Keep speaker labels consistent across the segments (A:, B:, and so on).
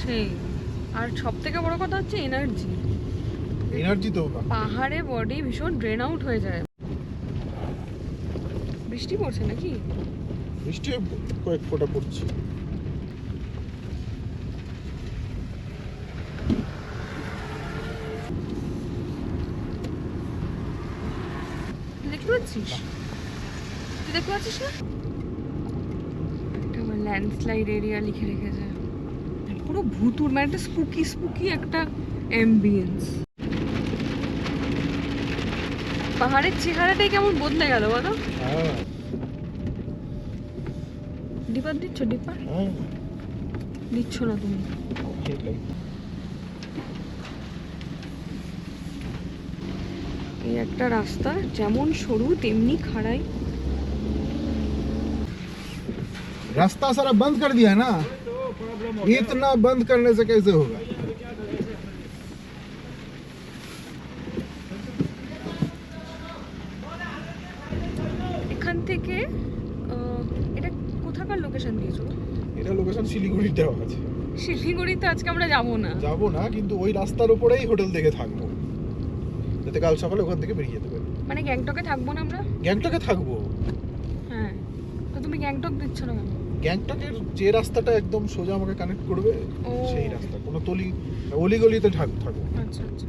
A: সেই আর সব থেকে বড় কথা হচ্ছে এনার্জি।
B: এনার্জি তো
A: পাহাড়ে বডি ভীষণ ড্রেন আউট হয়ে যায়। বৃষ্টি পড়ছে নাকি?
B: বৃষ্টি কয়েক ফোঁটা পড়ছে।
A: তুই দেখতে পাচ্ছিস? তুই দেখতে পাচ্ছিস না? একটা ল্যান্ডস্লাইড এরিয়া লিখে রেখেছে। পুরো ভুতুর, মানে একটা স্পুকি স্পুকি একটা অ্যাম্বিয়েন্স। পাহাড়ের চেহারাটাই কেমন বদলে গেল বলো?
B: হ্যাঁ
A: ডিপার দিচ্ছ? ডিপার
B: হ্যাঁ
A: দিচ্ছ না তুমি?
B: এটাই।
A: এই একটা রাস্তা যেমন সরু তেমনি খাড়াই।
B: रास्ता सारा बंद कर दिया है ना, इतना बंद करने से कैसे होगा।
A: এখান থেকে এটা কোথাকার লোকেশন দিয়েছো?
B: এটা লোকেশন শিলিগুড়ির দেওয়া আছে।
A: শিলিগুড়িতে আজকে আমরা যাবো না।
B: যাবো না, কিন্তু ওই রাস্তার উপরেই হোটেল দেখে থাকবো, যাতে কাল সকালে ওখান থেকে বেরিয়ে যেতে পারি।
A: মানে গ্যাংটকে থাকবো না আমরা?
B: গ্যাংটকে থাকবো।
A: হ্যাঁ, তো তুমি গ্যাংটক দিচ্ছ না কেন?
B: গ্যাংটকের যে রাস্তাটা একদম সোজা আমাকে কানেক্ট করবে,
A: ও।
B: সেই রাস্তা, কোনো অলিগলিতে থাকবো।
A: আচ্ছা আচ্ছা।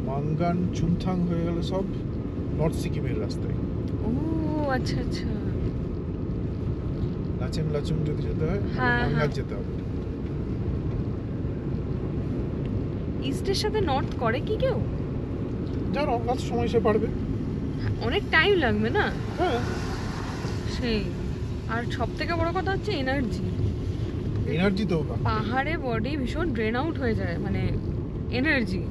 B: মাঙ্গান চুমথাং হয়ে গেল সব নর্থ সিকিমের রাস্তায়।
A: ও আচ্ছা আচ্ছা।
B: লাচেন লাচুং যদি যেতে হয়,
A: হ্যাঁ,
B: মাঙ্গান
A: হ্যাঁ।
B: যেতে হবে।
A: ইস্টের সাথে নর্থ করে কি কেউ?
B: যার অঙ্গাত সময় সে পারবে।
A: অনেক টাইম লাগবে না?
B: হ্যাঁ
A: সেই আর সব থেকে বড় কথা হচ্ছে এনার্জি।
B: এনার্জি তো
A: পাহাড়ে বডি ভীষণ ড্রেন আউট হয়ে যায়, মানে এনার্জি,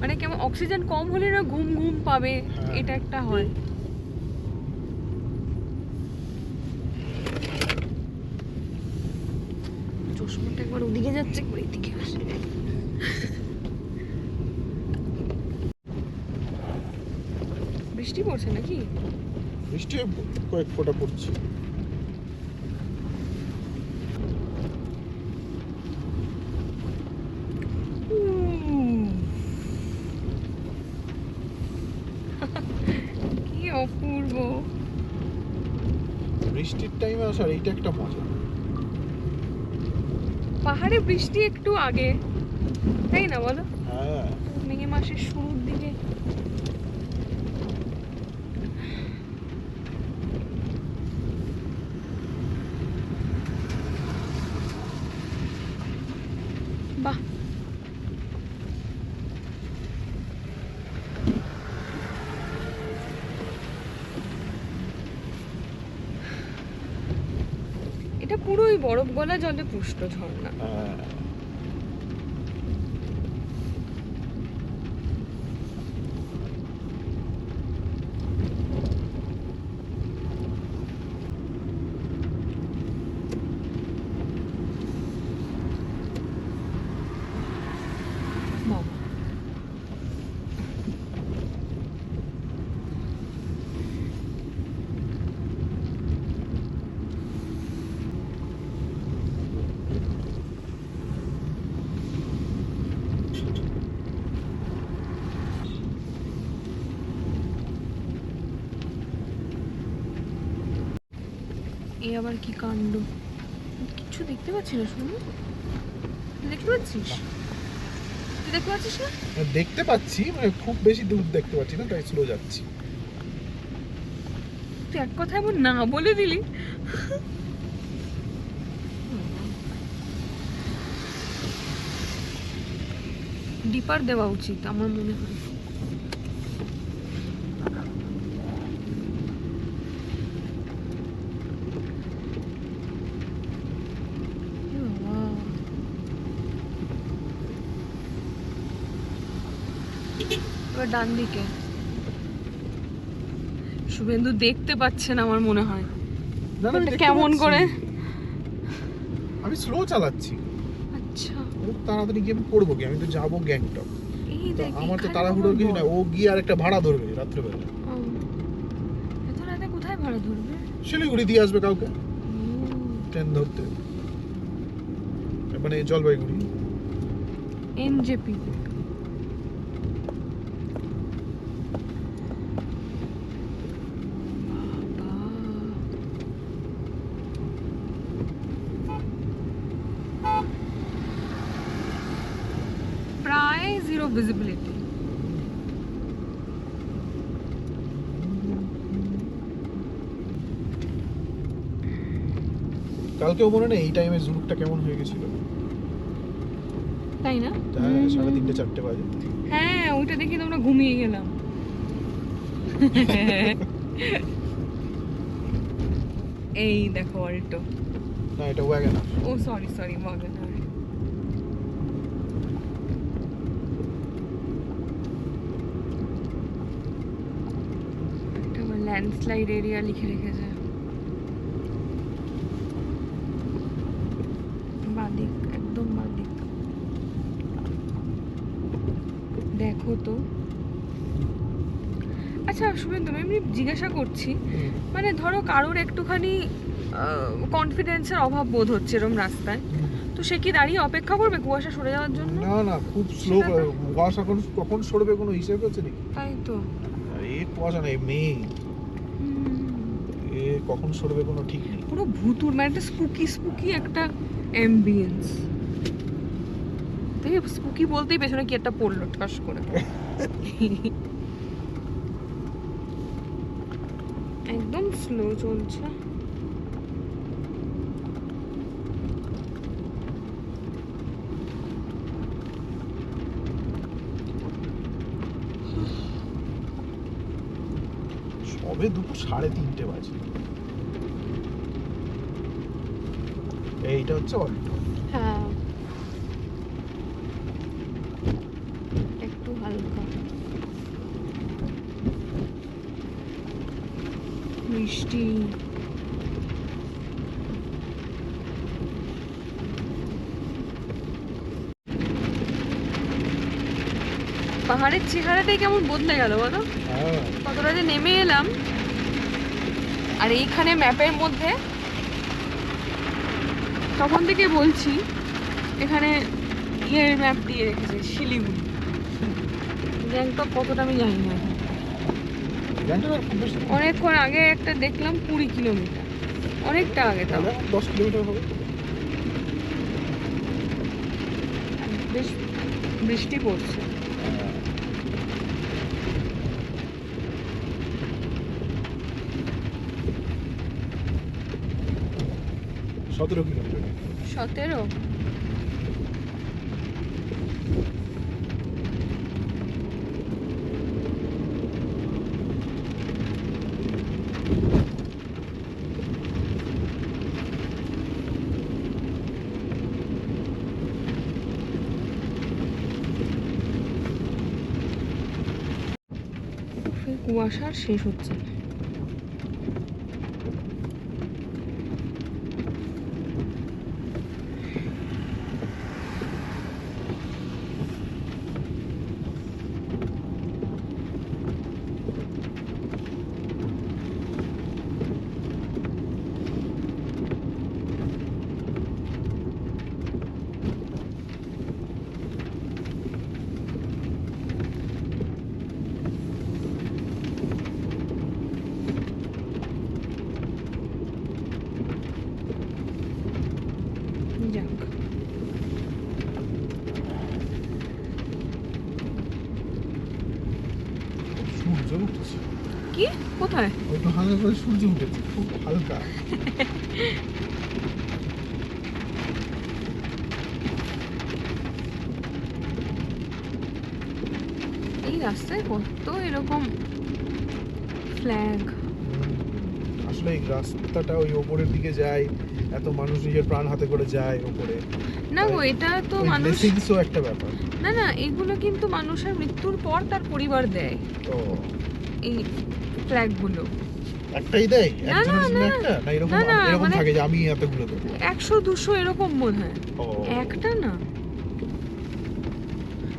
A: মানে কেমন অক্সিজেন কম হলে না ঘুম ঘুম পাবে,
B: হ্যাঁ।
A: এটা একটা হয়। চশমাটা একবার ওদিকে যাচ্ছে, একবার এদিকে আসে। বৃষ্টি পড়ছে নাকি?
B: বৃষ্টি কয়েক ফোঁটা পড়ছে।
A: কি অপূর্ব।
B: বৃষ্টির টাইমে আসার এইটা একটা মজা।
A: পাহাড়ে বৃষ্টি একটু আগে, তাই না বলো?
B: হ্যাঁ
A: মে মাসের শুরুর দিকে। বাহ, এটা পুরোই বরফ গলা জলে পুষ্ট ঝর্ণা।
B: হ্যাঁ
A: বাবা, এই আবার কি কাণ্ড, কিছু দেখতে পাচ্ছি না। শুনুন, দেখতে পাচ্ছিস? তুই দেখতে পাচ্ছিস না?
B: দেখতে পাচ্ছি, মানে খুব বেশি দূর দেখতে পাচ্ছি না, তাই স্লো যাচ্ছি।
A: তুই এক কথা এমন না বলে দিলি। ডিপার দেওয়া উচিত আমার মনে হয়। এ বাবা। এবার ডান দিকে। শুভেন্দু দেখতে পাচ্ছে না আমার মনে হয়।
B: না না, আমি
A: এটা
B: দেখতে
A: কেমন
B: পাচ্ছি।
A: করে?
B: আমি স্লো চালাচ্ছি,
A: আচ্ছা,
B: খুব তাড়াতাড়ি গিয়ে আমি করবো কি, আমি তো যাবো গ্যাংটক।
A: এই
B: তো
A: দেখ
B: আমার তো
A: এখানে
B: তাড়াহুড়োর কিছু না,
A: আবার
B: ও গিয়ে আরেকটা ভাড়া ধরবে রাত্রেবেলা।
A: ও, এত রাতে কোথায় ভাড়া ধরবে?
B: শিলিগুড়ি দিয়ে আসবে কাউকে
A: ও,
B: ট্রেন ধরতে, মানে জলপাইগুড়ি।
A: এনজেপি। প্রায় জিরো ভিজিবিলিটি।
B: কালকেও মনে নেই এই টাইমে ঝুলুকটা কেমন হয়ে গেছিল।
A: তাই না?
B: হ্যাঁ, 3:30 4টে বাজে।
A: হ্যাঁ, ওইটা দেখে তো আমরা ঘুমিয়ে গেলাম। এই দেখো অল্টো।
B: না, এটা ওয়াগনার।
A: ও সরি সরি, ওয়াগনার। একটা আবার ল্যান্ডস্লাইড এরিয়া লিখে রেখেছে। বাদিক, একদম বাদিক। দেখো তো। আচ্ছা শুভেন্দু, আমি এমনি জিজ্ঞাসা করছি, মানে ধরো কারোর একটুখানি কনফিডেন্সের অভাব বোধ হচ্ছে এরকম রাস্তায়, তো সে কি দাঁড়িয়ে অপেক্ষা করবে কুয়াশা সরে যাওয়ার জন্য?
B: না না, খুব স্লো।
A: সেটা তো-
B: কুয়াশা কখন সরবে কোনো হিসেব আছে নাকি?
A: তাই তো।
B: আর এই কুয়াশা নেই, মেয়ে এ কখন সরবে কোনো ঠিক নেই।
A: পুরো ভুতুর, মানে একটা স্পুকি স্পুকি একটা অ্যাম্বিয়েন্স। তাই স্পুকি বলতেই পেছনে কি একটা পড়লো ঠাস করে। একদম স্লো চলছে।
B: সবে দুপুর 3:30 বাজে। এইটা হচ্ছে অল্টো।
A: হ্যাঁ, একটু হালকা মিষ্টি। পাহাড়ের চেহারাটাই কেমন বদলে গেল বলো।
B: হ্যাঁ,
A: কতটা যে নেমে এলাম, আর এইখানে ম্যাপের মধ্যে তখন থেকে বলছি, এখানে ইয়ের ম্যাপ দিয়ে রেখেছে শিলিগুড়ি। গ্যাংটক কতটা আমি জানি না।
B: গ্যাংটক আর খুব বেশি না।
A: অনেকক্ষণ আগে একটা দেখলাম 20 কিলোমিটার, অনেকটা আগে তাও।
B: তাহলে 10 কিলোমিটার হবে।
A: বেশ বৃষ্টি পড়ছে।
B: হ্যাঁ। 17 কিলোমিটার।
A: 17। কুয়াশা আর শেষ হচ্ছে না। যাক।
B: সূর্য উঠছে,
A: কি কোথায়?
B: ওই তো হালকা করে সূর্য উঠেছে, খুব হালকা।
A: এই রাস্তায় কত এরকম ফ্ল্যাগ।
B: আসলে এই রাস্তাটা ওই ওপরের দিকে যায়, এত মানুষ নিজের প্রাণ হাতে করে যায় ওপরে।
A: না গো, এটা তো
B: ওই
A: মানুষ,
B: ব্লেসিংসও একটা ব্যাপার।
A: না না, এগুলো কিন্তু মানুষের মৃত্যুর পর তার পরিবার দেয়
B: ও,
A: এই ফ্ল্যাগগুলো।
B: একটাই দেয়
A: না,
B: একজনের
A: না,
B: জন্য
A: না,
B: একটা, না এরকম
A: না, না,
B: এরকম
A: মানে
B: থাকে যে আমি এতগুলো দেবো?
A: 100-200 এরকম বোধ হয়,
B: ও,
A: একটা না।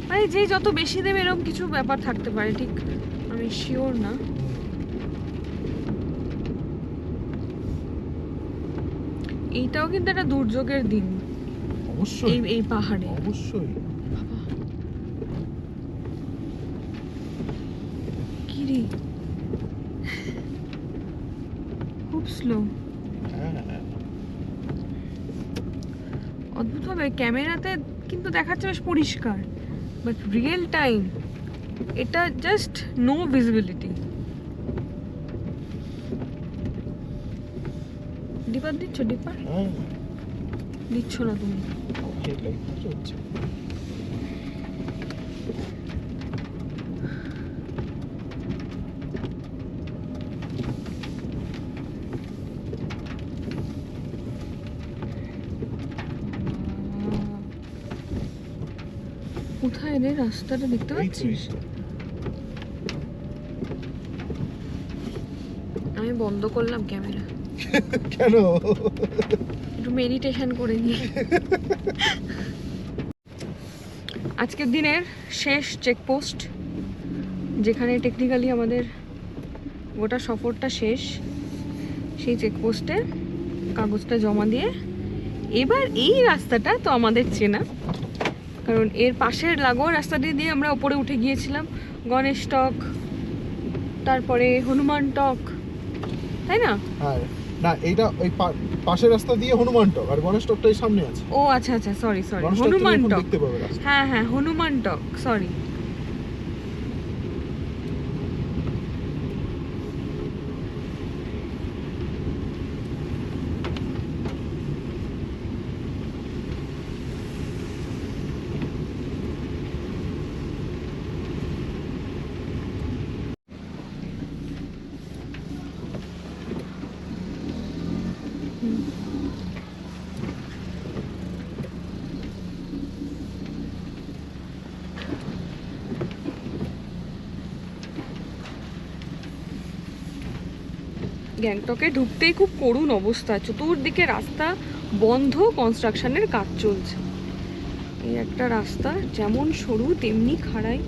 A: মানে যে যত বেশি দেবে এরকম কিছু ব্যাপার থাকতে পারে, ঠিক আমি শিওর না। এইটাও কিন্তু একটা দুর্যোগের দিন
B: অবশ্যই
A: এই এই পাহাড়ে।
B: অবশ্যই।
A: বাবা, কি রে, খুব স্লো।
B: হ্যাঁ,
A: অদ্ভুত ভাবে ক্যামেরাতে কিন্তু দেখাচ্ছে বেশ পরিষ্কার, বাট রিয়েল টাইম এটা জাস্ট নো ভিজিবিলিটি। ডিপার দিচ্ছ? ডিপার
B: হ্যাঁ,
A: দিচ্ছ না তুমি?
B: হেডলাইট চলছে।
A: কোথায় রে রাস্তাটা দেখতে
B: এই তো,
A: পাচ্ছিস?
B: এই তো।
A: আমি বন্ধ করলাম ক্যামেরা,
B: কেন?
A: একটু মেডিটেশন করে নি। আজকের দিনের শেষ চেকপোস্ট, যেখানে টেকনিক্যালি আমাদের গোটা সফরটা শেষ, সেই চেকপোস্টে কাগজটা জমা দিয়ে এবার এই রাস্তাটা তো আমাদের চেনা, কারণ এর পাশের লাগোয়া রাস্তা দিয়ে আমরা ওপরে উঠে গিয়েছিলাম, গণেশ টক, তারপরে হনুমান টক, তাই না?
B: হ্যাঁ, না এইটা ওই পাশের রাস্তা দিয়ে হনুমান টক, আর গণেশ টকটাই সামনে আছে।
A: ও আচ্ছা আচ্ছা, সরি সরি,
B: গণেশ টক তুমি
A: হনুমান
B: এখন
A: টক।
B: দেখতে পাবে রাস্তা।
A: হ্যাঁ হ্যাঁ, হনুমান টক, সরি। গ্যাংটকে ঢুকতেই খুব করুণ অবস্থা, চতুর্দিকে রাস্তা বন্ধ, কনস্ট্রাকশনের কাজ চলছে। এই একটা রাস্তা যেমন সরু তেমনি খাড়াই।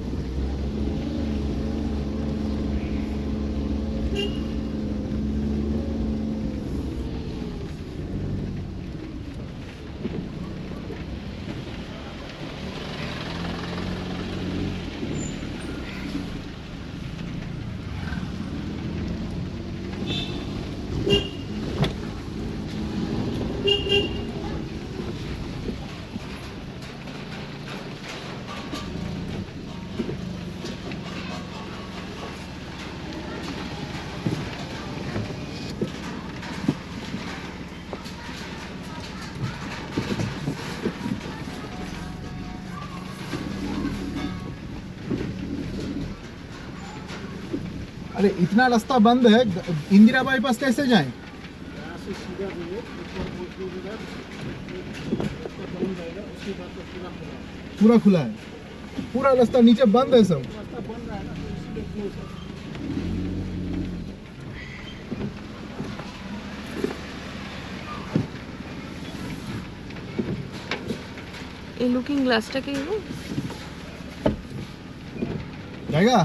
B: अरे इतना रास्ता बंद है, इंदिरा बाईपास कैसे जाएं? पूरा खुला है, पूरा रास्ता नीचे बंद है सब।
A: এই লুকিং গ্লাসটাকে
B: जाएगा?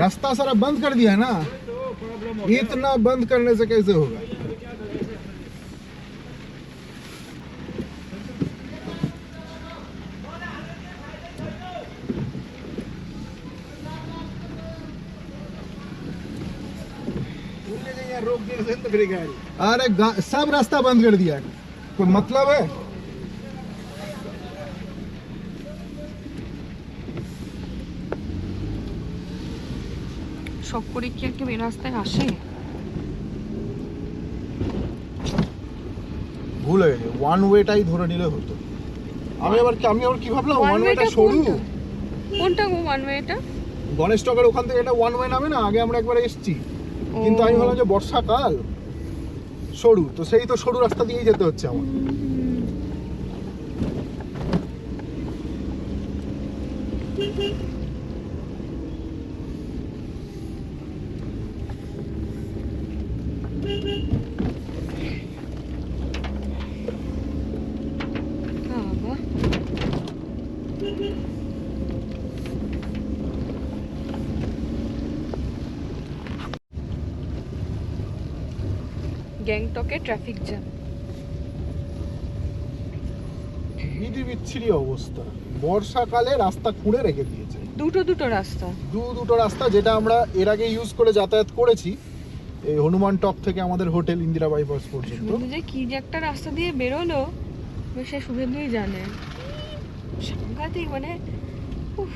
B: रास्ता सारा बंद कर दिया है ना, इतना बंद करने से कैसे होगा। अरे सब रास्ता बंद कर दिया है, कोई मतलब है?
A: শখ করে কি একটা মেন রাস্তায় আসে?
B: ভুল হয়ে গেছে, ওয়ান ওয়েটাই ধরে নিলে হতো। আমি আবার কি ভাবলাম ওয়ান ওয়েটা সরু।
A: কোনটা গো ওয়ান ওয়েটা?
B: গণেশ টকের ওখান থেকে এটা ওয়ান ওয়ে নামে না, আগে আমরা একবার এসেছি, কিন্তু আমি ভাবলাম যে বর্ষাকাল সরু, তো সেই তো সরু রাস্তা দিয়েই যেতে হচ্ছে আমার।
A: বাবা গ্যাংটকে ট্রাফিক জ্যাম।
B: বিচ্ছিরি অবস্থা, বর্ষাকালে রাস্তা খুঁড়ে রেখে দিয়েছে।
A: দুটো রাস্তা,
B: দুটো রাস্তা, যেটা আমরা এর আগে ইউজ করে যাতায়াত করেছি, এই হনুমান টপ থেকে আমাদের হোটেল ইন্দিরা বাইপাস পর্যন্ত।
A: যে কি যে একটা রাস্তা দিয়ে বেরোলো, সে শুভেন্দুই জানে। সাংঘাতিক মানে, উফ।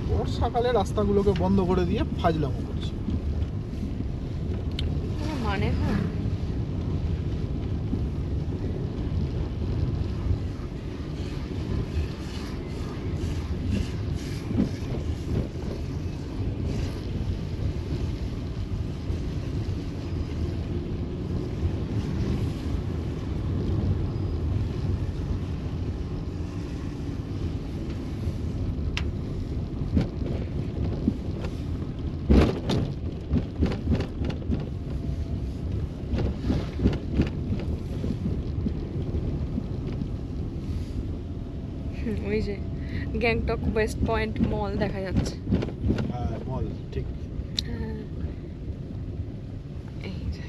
B: বর্ষাকালে রাস্তাগুলোকে বন্ধ করে দিয়ে ফাজলামো করছে।
A: মানে হয় ওই যে গ্যাংটক ওয়েস্ট পয়েন্ট মল দেখা যাচ্ছে।
B: হ্যাঁ মল, ঠিক।
A: হ্যাঁ, এই যে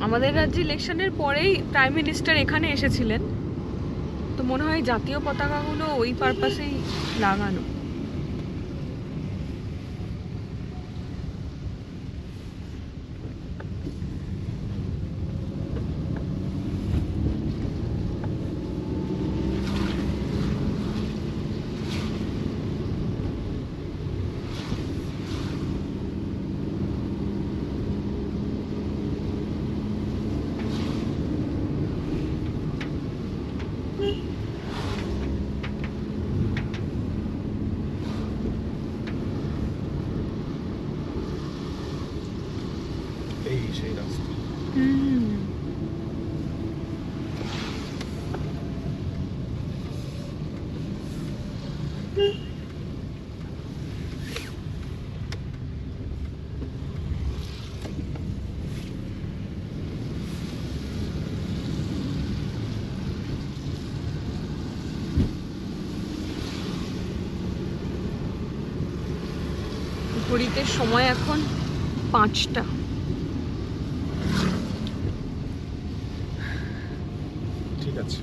A: আমাদের রাজ্যে ইলেকশনের পরেই প্রাইম মিনিস্টার এখানে এসেছিলেন, তো মনে হয় জাতীয় পতাকাগুলো ওই পারপাসেই লাগানো।
B: এই সেই রাস্তা।
A: ঘড়িতে সময় এখন 5টা।
B: ঠিক আছে।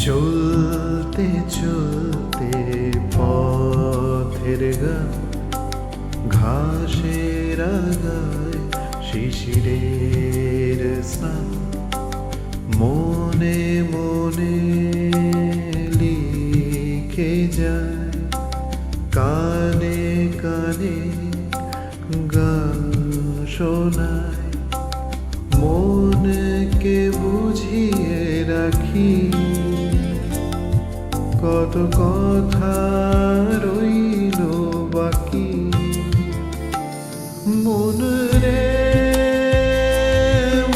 C: চলতে চলতে পথের গান, ঘাসের আগায় শিশিরের স্নান, মনে মনে লিখে যায়, কানে কানে গান শোনায়, মনকে বুঝিয়ে রাখি, কত কথা রইল বাকি। মন রে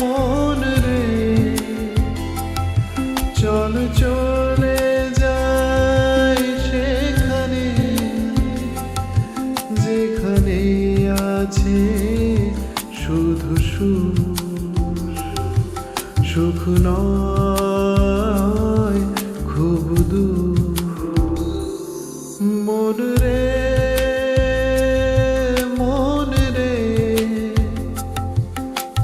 C: মন রে, চল চলে যাই সেখানে, যেখানে আছে শুধু সুখ নয় খুব দূর। মন রে মন রে,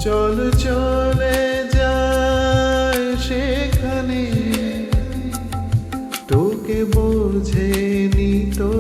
C: চল চলে যায় সেখানে, তোকে বোঝেনি তো